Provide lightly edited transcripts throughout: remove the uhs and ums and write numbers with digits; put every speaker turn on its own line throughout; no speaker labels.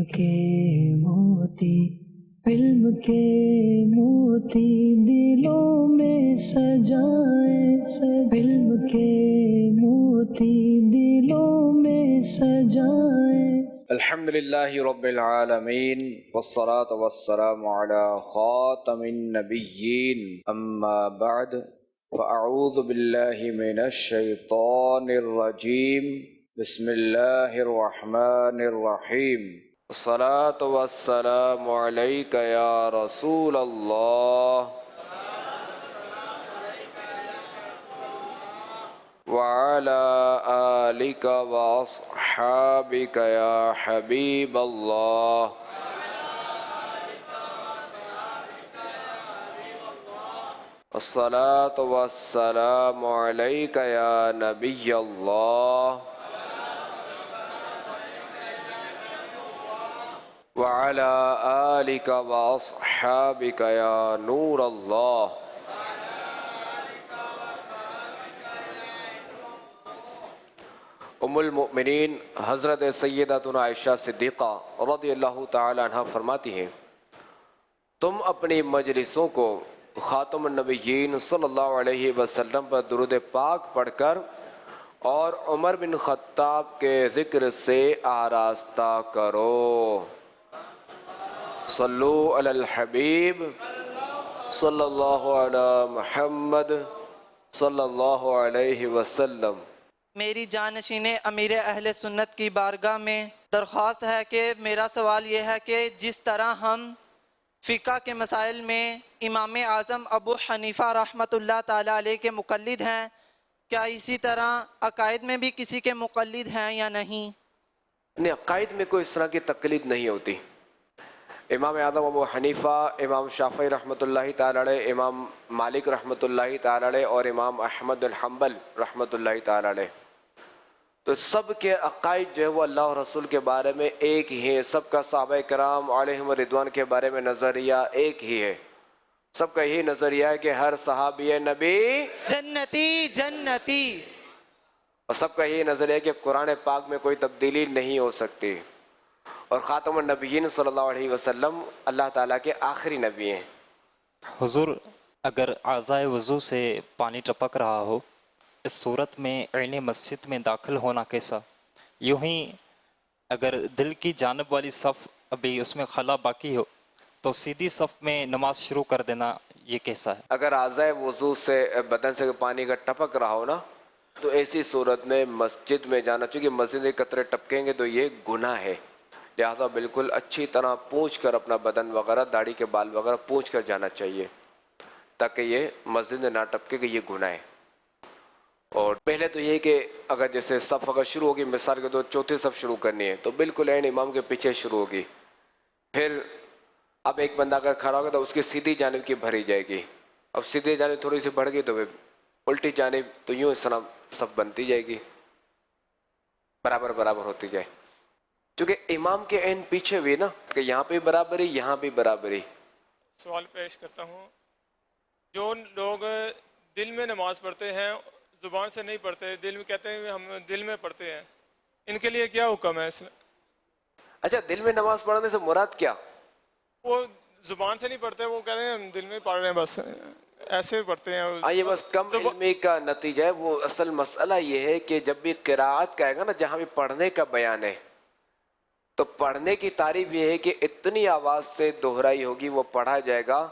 کے موتی، علم کے موتی دلوں میں سجائے، علم کے موتی دلوں میں سجائے۔
الحمد للہ رب العالمین والصلاة والسلام علی خاتم النبیین، اما بعد فاعوذ باللہ من الشیطان الرجیم، بسم اللہ الرحمن الرحیم۔ الصلاة والسلام علیک یا رسول اللہ وعلى آلك وأصحابك يا حبيب الله۔ الصلاة والسلام عليك يا نبي الله وعلى آلك وأصحابك يا نور الله۔ ام المؤمنین حضرت سیدتنا عائشہ صدیقہ رضی اللہ تعالی عنہ فرماتی ہیں، تم اپنی مجلسوں کو خاتم النبیین صلی اللہ علیہ وسلم پر درود پاک پڑھ کر اور عمر بن خطاب کے ذکر سے آراستہ کرو۔ صلو علی الحبیب صلی اللہ علی محمد صلی اللہ علیہ وسلم۔
میری جانشین امیر اہل سنت کی بارگاہ میں درخواست ہے کہ میرا سوال یہ ہے کہ جس طرح ہم فقہ کے مسائل میں امام اعظم ابو حنیفہ رحمۃ اللہ تعالیٰ علیہ کے مقلد ہیں، کیا اسی طرح عقائد میں بھی کسی کے مقلد ہیں یا نہیں؟
نہیں، عقائد میں کوئی اس طرح کی تقلید نہیں ہوتی۔ امام اعظم ابو حنیفہ، امام شافعی رحمۃ اللہ تعالیٰ علیہ، امام مالک رحمۃ اللہ تعالیٰ علیہ اور امام احمد بن حنبل رحمۃ اللہ تعالیٰ علیہ، تو سب کے عقائد جو ہے وہ اللہ اور رسول کے بارے میں ایک ہی ہے۔ سب کا صحابہ کرام علیہم رضوان کے بارے میں نظریہ ایک ہی ہے۔ سب کا یہی نظریہ ہے کہ ہر صحابی نبی
جنتی جنتی،
اور سب کا یہی نظریہ ہے کہ قرآن پاک میں کوئی تبدیلی نہیں ہو سکتی، اور خاتم النبیین صلی اللہ علیہ وسلم اللہ تعالیٰ کے آخری نبی ہیں۔
حضور، اگر اعضائے وضو سے پانی ٹپک رہا ہو، اس صورت میں عین مسجد میں داخل ہونا کیسا؟ یوں ہی اگر دل کی جانب والی صف ابھی اس میں خلا باقی ہو تو سیدھی صف میں نماز شروع کر دینا، یہ کیسا ہے؟
اگر اعضائے وضو سے بدن سے پانی کا ٹپک رہا ہو نا، تو ایسی صورت میں مسجد میں جانا، چونکہ مسجد کے قطرے ٹپکیں گے تو یہ گناہ ہے، لہٰذا بالکل اچھی طرح پونچھ کر اپنا بدن وغیرہ، داڑھی کے بال وغیرہ پونچھ کر جانا چاہیے، تاکہ یہ مسجد میں نہ ٹپکے کہ یہ گناہ ہے۔ اور پہلے تو یہ کہ اگر جیسے صف اگر شروع ہوگی، مثال کے طور چوتھی صف شروع کرنی ہے تو بالکل عین امام کے پیچھے شروع ہوگی، پھر اب ایک بندہ اگر کھڑا ہوگا تو اس کی سیدھی جانب کی بھری جائے گی، اب سیدھی جانب تھوڑی سی بڑھ گئی تو الٹی جانب، تو یوں اس طرح صف بنتی جائے گی، برابر برابر ہوتی جائے، کیونکہ امام کے عین پیچھے بھی نا کہ یہاں پہ برابری، یہاں بھی برابری۔
سوال پیش کرتا ہوں، جو لوگ دل میں نماز پڑھتے ہیں، زبان سے نہیں پڑھتے، دل میں کہتے ہیں ہم دل میں پڑھتے ہیں، ان کے لیے کیا حکم ہے؟
اچھا، دل میں نماز پڑھنے سے مراد کیا؟
وہ زبان سے نہیں پڑھتے، وہ کہتے ہیں ہم دل میں پڑھ رہے ہیں، بس ایسے پڑھتے ہیں۔
یہ بس کم علمی کا نتیجہ ہے۔ وہ اصل مسئلہ یہ ہے کہ جب بھی قراءت کا آئے گا نا، جہاں بھی پڑھنے کا بیان ہے، تو پڑھنے کی تعریف یہ ہے کہ اتنی آواز سے دہرائی ہوگی، وہ پڑھا جائے گا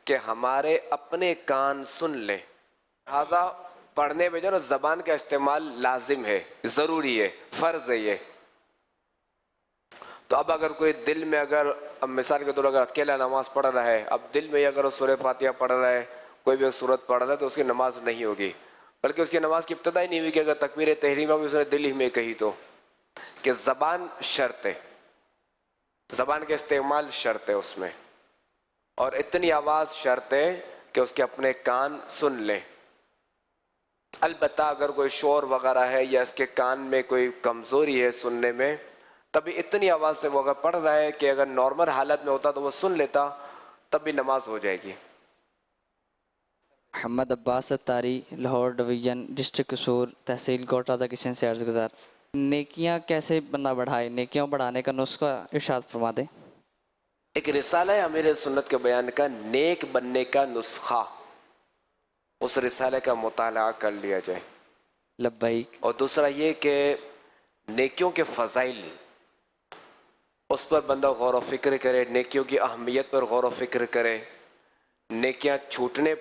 کہ ہمارے اپنے کان سن لیں۔ لہٰذا پڑھنے میں جو نا زبان کا استعمال لازم ہے، ضروری ہے، فرض ہے یہ۔ تو اب اگر کوئی دل میں اگر اب مثال کے طور اگر اکیلا نماز پڑھ رہا ہے، اب دل میں اگر وہ سورہ فاتحہ پڑھ رہا ہے، کوئی بھی سورت پڑھ رہا ہے، تو اس کی نماز نہیں ہوگی، بلکہ اس کی نماز کی ابتدا ہی نہیں ہوئی کہ اگر تکبیر تحریمہ بھی اس نے دل ہی میں کہی تو، کہ زبان شرط ہے، زبان کے استعمال شرط ہے اس میں، اور اتنی آواز شرط ہے کہ اس کے اپنے کان سن لیں۔ البتہ اگر کوئی شور وغیرہ ہے یا اس کے کان میں کوئی کمزوری ہے سننے میں، تبھی اتنی آواز سے وہ اگر پڑھ رہا ہے کہ اگر نارمل حالت میں ہوتا تو وہ سن لیتا، تب بھی نماز ہو جائے گی۔
محمد عباس اتاری، لاہور ڈویژن، ڈسٹرکٹ قصور، تحصیل کوٹا دا کشن سے عرض گزار۔ نیکیاں کیسے بندہ بڑھائے، نیکیاں بڑھانے کا نسخہ ارشاد فرما دیں۔
ایک رسالہ ہے امیر سنت کے بیان کا نیک بننے کا نسخہ، اس رسالے کا مطالعہ کر لیا جائے۔
لبیک۔
اور دوسرا یہ کہ نیکیوں کے فضائل اس پر بندہ غور و فکر کرے، نیکیوں کی اہمیت پر غور و فکر کرے، نیکیاں چھوٹنے،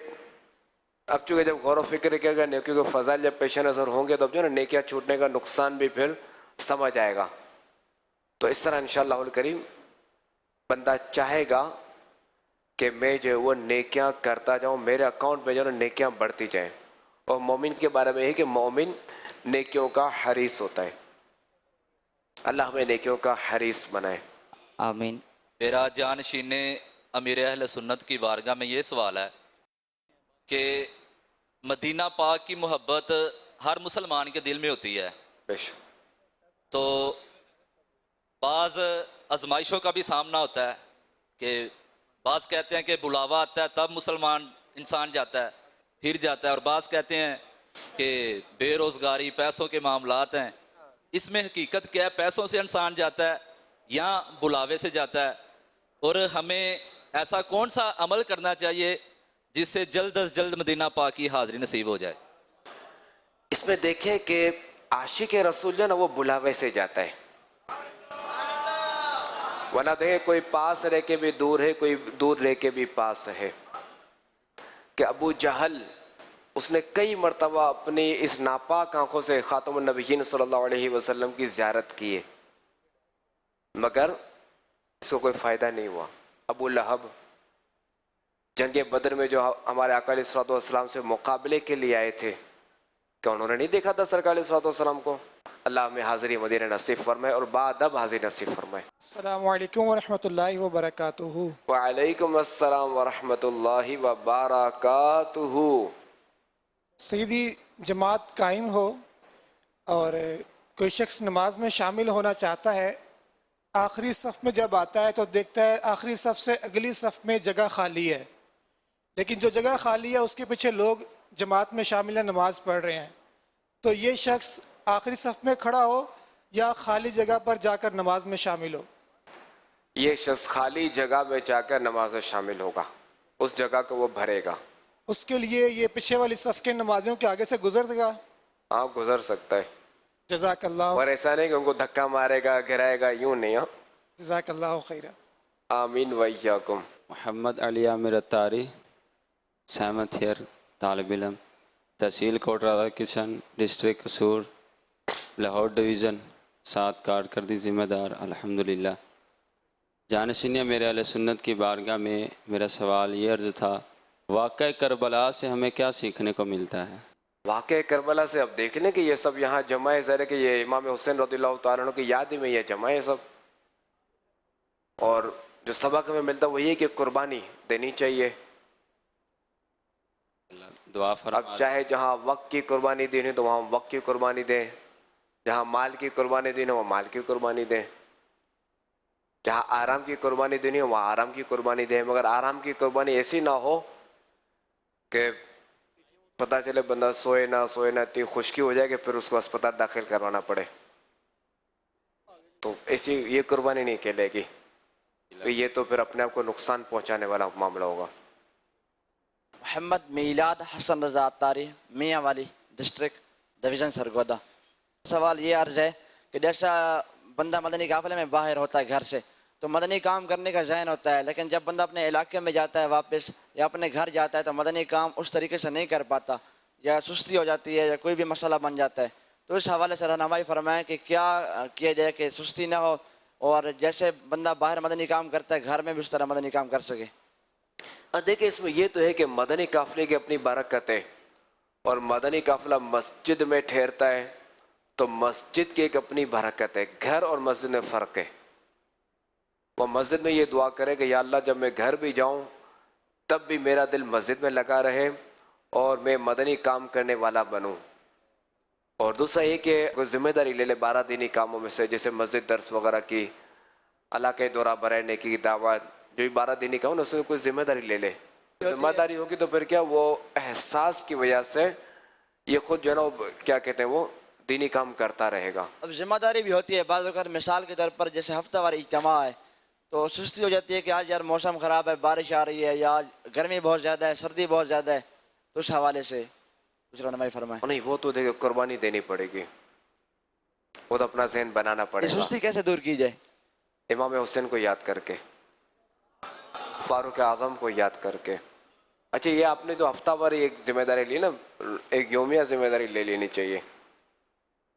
اب چونکہ جب غور و فکر کرے گا نیکیوں کے فضائل جب پیش نظر ہوں گے تو اب جو ہے نا نیکیاں چھوٹنے کا نقصان بھی پھر سمجھ آئے گا۔ تو اس طرح انشاءاللہ الکریم بندہ چاہے گا کہ میں جو ہے وہ نیکیاں کرتا جاؤں، میرے اکاؤنٹ میں جو ہے نا نیکیاں بڑھتی جائیں۔ اور مومن کے بارے میں یہ کہ مومن نیکیوں کا حریص ہوتا ہے، اللہ ہمیں نیکیوں کا حریص بنائے۔
آمین۔
میرا جانشین امیر اہل سنت کی بارگاہ میں یہ سوال ہے کہ مدینہ پاک کی محبت ہر مسلمان کے دل میں ہوتی ہے،
بے شک
تو بعض آزمائشوں کا بھی سامنا ہوتا ہے کہ بعض کہتے ہیں کہ بلاوا آتا ہے تب مسلمان انسان جاتا ہے پھر جاتا ہے، اور بعض کہتے ہیں کہ بے روزگاری پیسوں کے معاملات ہیں۔ اس میں حقیقت کیا ہے؟ پیسوں سے انسان جاتا ہے یا بلاوے سے جاتا ہے؟ اور ہمیں ایسا کون سا عمل کرنا چاہیے جس سے جلد از جلد مدینہ پاک کی حاضری نصیب ہو جائے؟
اس میں دیکھیں کہ عاشق رسول جو ہے نا وہ بلاوے سے جاتا ہے، ورنہ دیکھیں کوئی پاس رہ کے بھی دور ہے، کوئی دور رہ کے بھی پاس ہے۔ کہ ابو جہل اس نے کئی مرتبہ اپنی اس ناپاک آنکھوں سے خاتم النبیین صلی اللہ علیہ وسلم کی زیارت کی ہے، مگر اس کو کوئی فائدہ نہیں ہوا۔ ابو لہب جنگ بدر میں جو ہمارے آقا علیہ الصلوۃ والسلام سے مقابلے کے لیے آئے تھے، کیا انہوں نے نہیں دیکھا تھا سرکار علیہ الصلوۃ والسلام کو؟ اللہ ہمیں حاضری مدینہ نصیب فرمائے اور بادب حاضری نصیب فرمائے۔
السلام علیکم ورحمۃ اللہ وبرکاتہ۔
وعلیکم السلام ورحمۃ اللہ وبرکاتہ۔
سیدھی جماعت قائم ہو اور کوئی شخص نماز میں شامل ہونا چاہتا ہے، آخری صف میں جب آتا ہے تو دیکھتا ہے آخری صف سے اگلی صف میں جگہ خالی ہے، لیکن جو جگہ خالی ہے اس کے پیچھے لوگ جماعت میں شامل ہیں، نماز پڑھ رہے ہیں، تو یہ شخص آخری صف میں کھڑا ہو یا خالی جگہ پر جا کر نماز میں شامل ہو؟
یہ شخص خالی جگہ میں جا کر نماز میں شامل ہوگا، اس جگہ کو وہ بھرے گا۔
اس کے لیے یہ پیچھے والی صف کے نمازیوں کے آگے سے گزر گا؟
ہاں گزر سکتا ہے،
جزاک اللہ،
اور ایسا نہیں کہ ان کو دھکا مارے گا گرائے گا، یوں نہیں۔ ہاں
جزاک اللہ خیرہ۔
آمین وإیاکم۔
محمد علی عامر اتاری، سیمت ہیئر، طالب علم، تحصیل کوٹرادہ کچن، ڈسٹرکٹ قصور، لاہور ڈویژن، 7 کارکردگی ذمہ دار الحمدللہ۔ جانشین میرے اہل سنت کی بارگاہ میں میرا سوال یہ عرض تھا، واقعہ کربلا سے ہمیں کیا سیکھنے کو ملتا ہے؟
واقع کربلا سے اب دیکھ لیں کہ یہ سب یہاں جمع ہے، ظاہر ہے کہ یہ امام حسین رضی اللہ تعالیٰ عنہ کی یاد میں یہ جمع ہے سب، اور جو سبق ہمیں ملتا وہ یہ کہ قربانی دینی چاہیے۔
دعا
اب
فرما۔
چاہے جہاں وقت کی قربانی دینی تو وہاں وقت کی قربانی دیں، جہاں مال کی قربانی دینی وہاں مال کی قربانی دیں، جہاں آرام کی قربانی دینی ہو وہاں آرام کی قربانی دیں، مگر آرام کی قربانی ایسی نہ ہو کہ پتہ چلے بندہ سوئے نہ اتنی خشکی ہو جائے کہ پھر اس کو اسپتال داخل کروانا پڑے، تو ایسی یہ قربانی نہیں کہلے گی، یہ تو پھر اپنے آپ کو نقصان پہنچانے والا معاملہ ہوگا۔
محمد میلاد حسن رضا اتاری، میاں والی، ڈسٹرکٹ ڈویژن سرگودا۔ سوال یہ عرض ہے کہ جیسا بندہ مدنی قافلے میں باہر ہوتا ہے گھر سے تو مدنی کام کرنے کا ذہن ہوتا ہے، لیکن جب بندہ اپنے علاقے میں جاتا ہے واپس یا اپنے گھر جاتا ہے تو مدنی کام اس طریقے سے نہیں کر پاتا، یا سستی ہو جاتی ہے یا کوئی بھی مسئلہ بن جاتا ہے، تو اس حوالے سے رہنمائی فرمائیں کہ کیا کیا جائے کہ سستی نہ ہو اور جیسے بندہ باہر مدنی کام کرتا ہے گھر میں بھی اس طرح مدنی کام کر سکے۔
دیکھیں اس میں یہ تو ہے کہ مدنی قافلے کی اپنی برکت ہے، اور مدنی قافلہ مسجد میں ٹھہرتا ہے تو مسجد کی ایک اپنی برکت ہے، گھر اور مسجد میں فرق ہے۔ وہ مسجد میں یہ دعا کرے کہ یا اللہ جب میں گھر بھی جاؤں تب بھی میرا دل مسجد میں لگا رہے اور میں مدنی کام کرنے والا بنوں۔ اور دوسرا یہ کہ کوئی ذمہ داری لے لے 12 دینی کاموں میں سے، جیسے مسجد درس وغیرہ کی، اللہ کے دورہ برائے نیکی کی دعوت، جو بھی 12 دینی کام اس میں کوئی ذمہ داری لے لے۔ ذمہ داری ہوگی تو پھر کیا وہ احساس کی وجہ سے یہ خود جو ہے نا کیا کہتے ہیں وہ دینی کام کرتا رہے گا.
اب ذمہ داری بھی ہوتی ہے بعض اوقات، مثال کے طور پر جیسے ہفتہ وار اجتماع ہے تو سستی ہو جاتی ہے کہ آج یار موسم خراب ہے، بارش آ رہی ہے، یا آج گرمی بہت زیادہ ہے، سردی بہت زیادہ ہے، تو اس حوالے سے کچھ رہنمائی فرمائیں.
نہیں وہ تو دیکھو قربانی دینی پڑے گی، وہ تو اپنا ذہن بنانا پڑے
یہ
گا.
سستی کیسے دور کی جائے؟
امام حسین کو یاد کر کے، فاروق اعظم کو یاد کر کے. اچھا یہ آپ نے جو ہفتہ وار ایک ذمہ داری لی نا، ایک یومیہ ذمہ داری لے لینی چاہیے،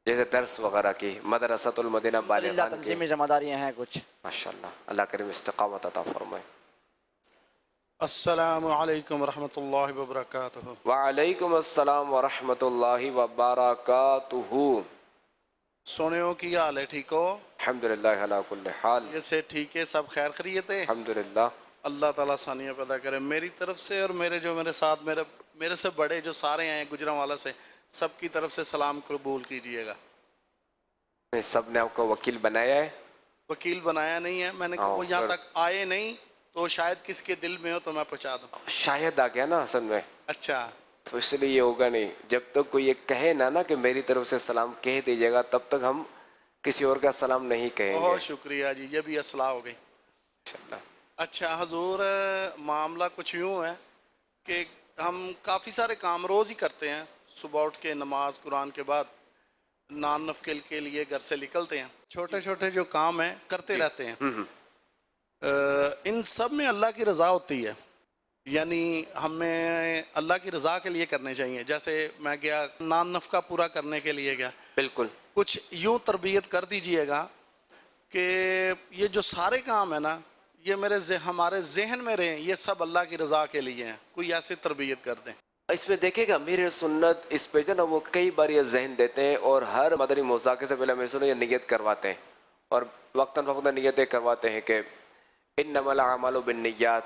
جیسے درس وغیرہ کی، مدرسۃ المدینہ
الحمدللہ
بالغان کی.
تنظیمی ذمہ داریاں ہیں کچھ.
ماشاءاللہ، اللہ کریم استقامت عطا فرمائے.
السلام علیکم ورحمۃ اللہ وبرکاتہ.
وعلیکم السلام ورحمۃ اللہ وبرکاتہ.
سنو کی حال ہے؟ ٹھیک ہو؟
الحمدللہ علی کل حال.
یہ سے ٹھیک ہے، سب خیر خیریت ہے؟
الحمدللہ.
اللہ تعالیٰ ثانیہ پیدا کرے. میری طرف سے اور میرے ساتھ میرے سے بڑے جو سارے ہیں گجرانوالہ سے، سب کی طرف سے سلام قبول کیجئے گا.
سب نے آپ کو وکیل بنایا ہے؟
وکیل بنایا نہیں ہے میں نے، وہ یہاں تک آئے نہیں تو شاید کسی کے دل میں ہو تو میں پہنچا دوں.
شاید آ گیا نا اصل میں،
اچھا
تو اس لیے یہ ہوگا نہیں. جب تک کوئی یہ کہے نا کہ میری طرف سے سلام کہہ دیجیے گا، تب تک ہم کسی اور کا سلام نہیں کہیں گے.
بہت شکریہ جی، یہ بھی اصلاح ہو گئی.
انشاءاللہ.
اچھا حضور، معاملہ کچھ یوں ہے کہ ہم کافی سارے کام روز ہی کرتے ہیں. صبح اٹھ کے نماز قرآن کے بعد نان نفقل کے لیے گھر سے نکلتے ہیں، چھوٹے چھوٹے جو کام ہیں کرتے رہتے ہیں. ان سب میں اللہ کی رضا ہوتی ہے، یعنی ہمیں اللہ کی رضا کے لیے کرنے چاہیے. جیسے میں گیا نان نفقہ پورا کرنے کے لیے گیا،
بالکل
کچھ یوں تربیت کر دیجئے گا کہ یہ جو سارے کام ہیں نا، یہ ہمارے ذہن میں رہیں یہ سب اللہ کی رضا کے لیے ہیں. کوئی ایسی تربیت کر دیں.
اس میں دیکھے گا امیر سنت اس پہ جو نا وہ کئی بار یہ ذہن دیتے ہیں، اور ہر مدنی مذاکرے سے پہلے امیر سنت یہ نیت کرواتے ہیں، اور وقتاً فوقتاً نیتیں کرواتے ہیں کہ انما الاعمال بالنیات.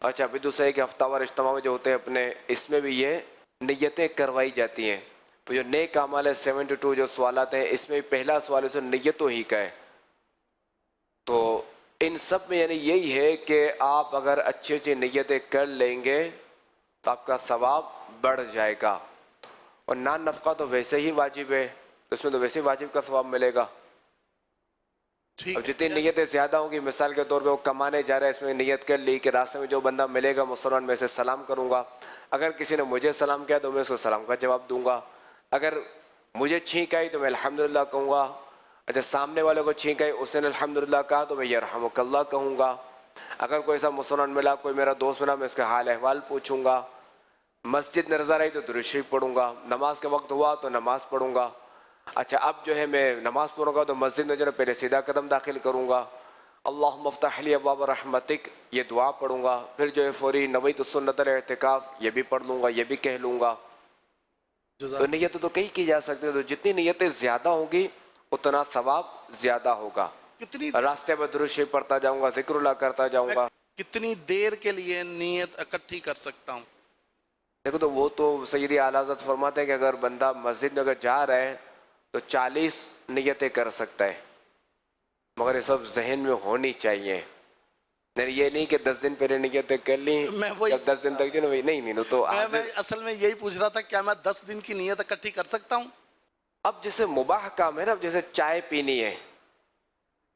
اچھا پھر دوسرا ہے کہ ہفتہ وار اجتماع میں جو ہوتے ہیں اپنے، اس میں بھی یہ نیتیں کروائی جاتی ہیں. تو جو نیک اعمال ہے 72 جو سوالات ہیں، اس میں پہلا سوال اس نیتوں ہی کا ہے. تو ان سب میں یعنی یہی ہے کہ آپ اگر اچھی اچھی نیتیں کر لیں گے تو آپ کا ثواب بڑھ جائے گا. اور نان نفقہ تو ویسے ہی واجب ہے، تو اس میں تو ویسے ہی واجب کا ثواب ملے گا. اب جتنی نیتیں زیادہ ہوں گی، مثال کے طور پہ وہ کمانے جا رہا ہے، اس میں نیت کر لی کہ راستے میں جو بندہ ملے گا مسلمان میں سے سلام کروں گا. اگر کسی نے مجھے سلام کیا تو میں اس کو سلام کا جواب دوں گا. اگر مجھے چھینک آئی تو میں الحمدللہ کہوں گا. اچھا سامنے والے کو چھینک آئی، اس نے الحمدللہ کہا تو میں یرحمک اللہ کہوں گا. اگر کوئی ایسا مسلمان ملا، کوئی میرا دوست ملا، میں اس کا حال احوال پوچھوں گا. مسجد نظر آئی تو درود شریف پڑھوں گا. نماز کا وقت ہوا تو نماز پڑھوں گا. اچھا اب جو ہے میں نماز پڑھوں گا تو مسجد میں جو ہے پہلے سیدھا قدم داخل کروں گا، اللہم افتح لی ابواب رحمتک، یہ دعا پڑھوں گا. پھر جو ہے فوری نویت السنت الاعتکاف یہ بھی پڑھ لوں گا، یہ بھی کہہ لوں گا. تو نیتیں تو کئی کی جا سکتی ہیں. تو جتنی نیتیں زیادہ ہوں گی اتنا ثواب زیادہ ہوگا. راستے میں درود شریف پڑھتا جاؤں گا، ذکر اللہ کرتا جاؤں گا.
کتنی دیر کے لیے نیت اکٹھی کر سکتا ہوں؟
دیکھو تو وہ تو سیدی اعلیٰ حضرت فرماتے ہیں کہ اگر بندہ مسجد میں اگر جا رہا ہے تو 40 نیتیں کر سکتا ہے، مگر یہ سب ذہن میں ہونی چاہیے. یہ نہیں کہ 10 دن پہلے نیتیں کر لیں، جب 10 دن تک جو نہیں تو
میں اصل میں یہی پوچھ رہا تھا، کیا میں 10 دن کی نیت اکٹھی کر سکتا ہوں؟
اب جیسے مباح کام ہے نا، اب جیسے چائے پینی ہے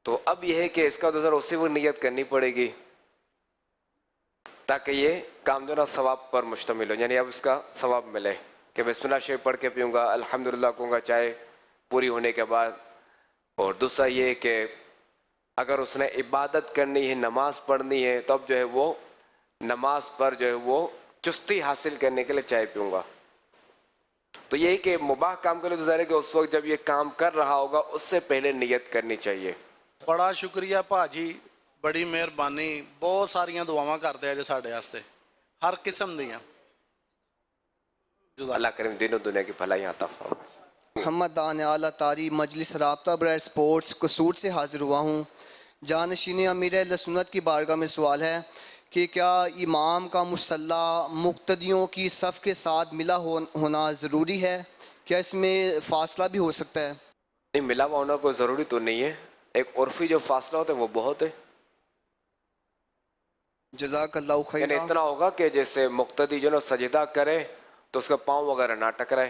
تو اب یہ ہے کہ اس کا دوسرا اسی وقت نیت کرنی پڑے گی تاکہ یہ کام جو نا ثواب پر مشتمل ہو، یعنی اب اس کا ثواب ملے کہ بسم اللہ شریف پڑھ کے پیوں گا، الحمدللہ کہوں گا چائے پوری ہونے کے بعد. اور دوسرا یہ کہ اگر اس نے عبادت کرنی ہے، نماز پڑھنی ہے، تو اب جو ہے وہ نماز پر جو ہے وہ چستی حاصل کرنے کے لیے چائے پیوں گا. تو یہی کہ مباح کام کے لیے تو ظاہر ہے کہ اس وقت جب یہ کام کر رہا ہوگا اس سے پہلے نیت کرنی چاہیے.
بڑا شکریہ پاجی، بڑی مہربانی. بہت ساریاں دعاواں کرتے ہیں جو ساڈے واسطے، ہر قسم دیاں.
اللہ کریم دین و دنیا کی بھلائی عطا فرمائے.
محمد دان اعلیٰ طاری مجلس رابطہ برائے سپورٹس قصور سے حاضر ہوا ہوں. جانشین امیر اہل سنت کی بارگاہ میں سوال ہے کہ کیا امام کا مصلی مقتدیوں کی صف کے ساتھ ملا ہونا ضروری ہے؟ کیا اس میں فاصلہ بھی ہو سکتا ہے؟
نہیں، ملا ہوا ہونا کوئی ضروری تو نہیں ہے. ایک عرفی جو فاصلہ ہوتا ہے وہ بہت ہے.
جزاک اللہ خیر.
یعنی اتنا ہوگا کہ جیسے مقتدی جو نا سجدہ کرے تو اس کا پاؤں وغیرہ نہ ٹکرائے.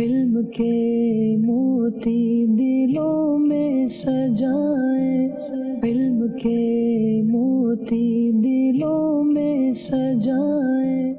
علم کے موتی دلوں میں سجائیں، علم کے موتی دلوں میں سجائیں۔